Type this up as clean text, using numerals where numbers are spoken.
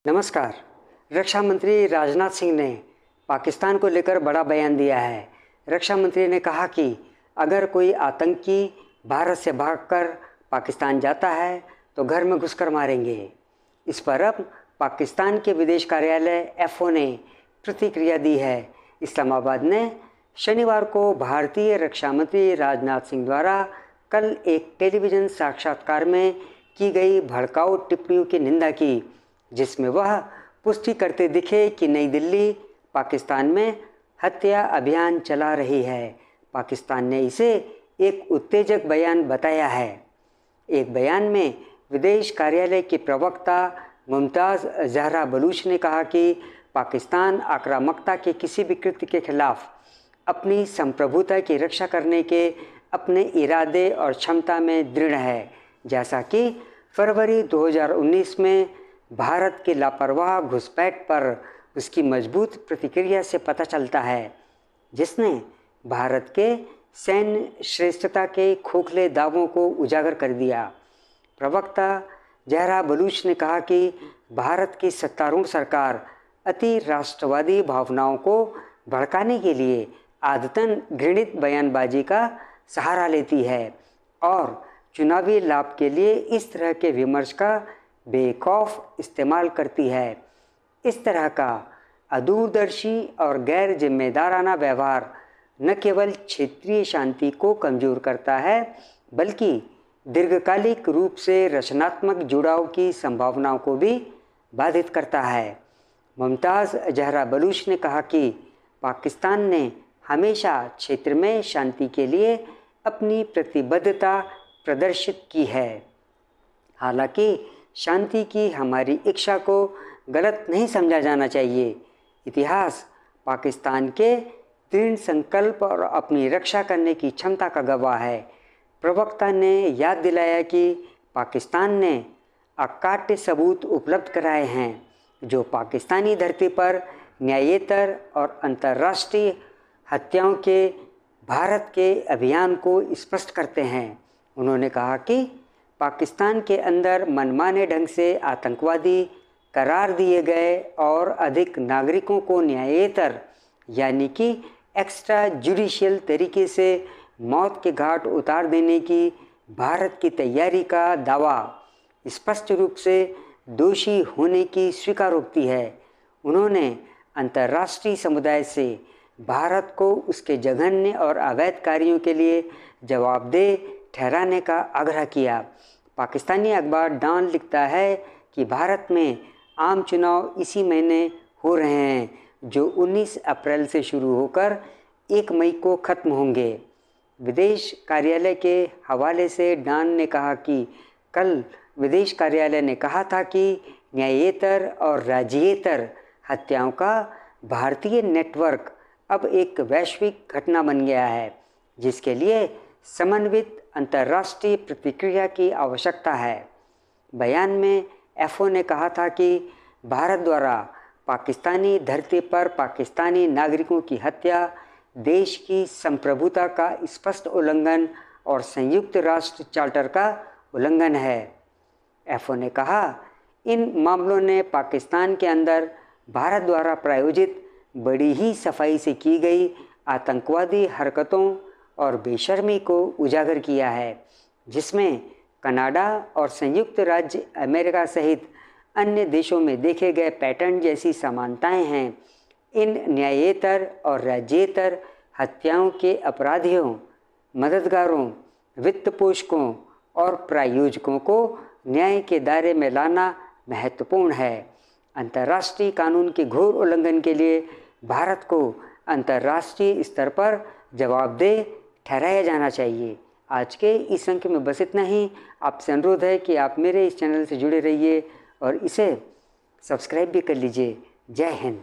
नमस्कार। रक्षा मंत्री राजनाथ सिंह ने पाकिस्तान को लेकर बड़ा बयान दिया है। रक्षा मंत्री ने कहा कि अगर कोई आतंकी भारत से भागकर पाकिस्तान जाता है तो घर में घुसकर मारेंगे। इस पर अब पाकिस्तान के विदेश कार्यालय FO ने प्रतिक्रिया दी है। इस्लामाबाद ने शनिवार को भारतीय रक्षा मंत्री राजनाथ सिंह द्वारा कल एक टेलीविज़न साक्षात्कार में की गई भड़काऊ टिप्पणियों की निंदा की, जिसमें वह पुष्टि करते दिखे कि नई दिल्ली पाकिस्तान में हत्या अभियान चला रही है। पाकिस्तान ने इसे एक उत्तेजक बयान बताया है। एक बयान में विदेश कार्यालय के प्रवक्ता मुमताज़ ज़हरा बलूच ने कहा कि पाकिस्तान आक्रामकता के किसी भी कृत्य के खिलाफ अपनी संप्रभुता की रक्षा करने के अपने इरादे और क्षमता में दृढ़ है, जैसा कि फरवरी 2019 में भारत की लापरवाह घुसपैठ पर उसकी मजबूत प्रतिक्रिया से पता चलता है, जिसने भारत के सैन्य श्रेष्ठता के खोखले दावों को उजागर कर दिया। प्रवक्ता ज़हरा बलूच ने कहा कि भारत की सत्तारूढ़ सरकार अति राष्ट्रवादी भावनाओं को भड़काने के लिए आदतन घृणित बयानबाजी का सहारा लेती है और चुनावी लाभ के लिए इस तरह के विमर्श का बेखौफ इस्तेमाल करती है। इस तरह का अदूरदर्शी और गैर जिम्मेदाराना व्यवहार न केवल क्षेत्रीय शांति को कमज़ोर करता है, बल्कि दीर्घकालिक रूप से रचनात्मक जुड़ाव की संभावनाओं को भी बाधित करता है। मुमताज़ ज़हरा बलूच ने कहा कि पाकिस्तान ने हमेशा क्षेत्र में शांति के लिए अपनी प्रतिबद्धता प्रदर्शित की है। हालांकि शांति की हमारी इच्छा को गलत नहीं समझा जाना चाहिए। इतिहास पाकिस्तान के दृढ़ संकल्प और अपनी रक्षा करने की क्षमता का गवाह है। प्रवक्ता ने याद दिलाया कि पाकिस्तान ने अकाट्य सबूत उपलब्ध कराए हैं जो पाकिस्तानी धरती पर न्यायेतर और अंतर्राष्ट्रीय हत्याओं के भारत के अभियान को स्पष्ट करते हैं। उन्होंने कहा कि पाकिस्तान के अंदर मनमाने ढंग से आतंकवादी करार दिए गए और अधिक नागरिकों को न्यायेतर यानी कि एक्स्ट्रा जुडिशियल तरीके से मौत के घाट उतार देने की भारत की तैयारी का दावा स्पष्ट रूप से दोषी होने की स्वीकारोक्ति है। उन्होंने अंतर्राष्ट्रीय समुदाय से भारत को उसके जघन्य और अवैध कार्यों के लिए जवाबदेह ठहराने का आग्रह किया। पाकिस्तानी अखबार डॉन लिखता है कि भारत में आम चुनाव इसी महीने हो रहे हैं, जो 19 अप्रैल से शुरू होकर 1 मई को ख़त्म होंगे। विदेश कार्यालय के हवाले से डॉन ने कहा कि कल विदेश कार्यालय ने कहा था कि न्यायेतर और राज्येतर हत्याओं का भारतीय नेटवर्क अब एक वैश्विक घटना बन गया है, जिसके लिए समन्वित अंतर्राष्ट्रीय प्रतिक्रिया की आवश्यकता है। बयान में FO ने कहा था कि भारत द्वारा पाकिस्तानी धरती पर पाकिस्तानी नागरिकों की हत्या देश की संप्रभुता का स्पष्ट उल्लंघन और संयुक्त राष्ट्र चार्टर का उल्लंघन है। FO ने कहा, इन मामलों ने पाकिस्तान के अंदर भारत द्वारा प्रायोजित बड़ी ही सफाई से की गई आतंकवादी हरकतों और बेशर्मी को उजागर किया है, जिसमें कनाडा और संयुक्त राज्य अमेरिका सहित अन्य देशों में देखे गए पैटर्न जैसी समानताएं हैं। इन न्यायेतर और राज्येतर हत्याओं के अपराधियों, मददगारों, वित्तपोषकों और प्रायोजकों को न्याय के दायरे में लाना महत्वपूर्ण है। अंतर्राष्ट्रीय कानून के घोर उल्लंघन के लिए भारत को अंतर्राष्ट्रीय स्तर पर जवाबदेह ठहराया जाना चाहिए। आज के इस अंक में बस इतना ही। आपसे अनुरोध है कि आप मेरे इस चैनल से जुड़े रहिए और इसे सब्सक्राइब भी कर लीजिए। जय हिंद।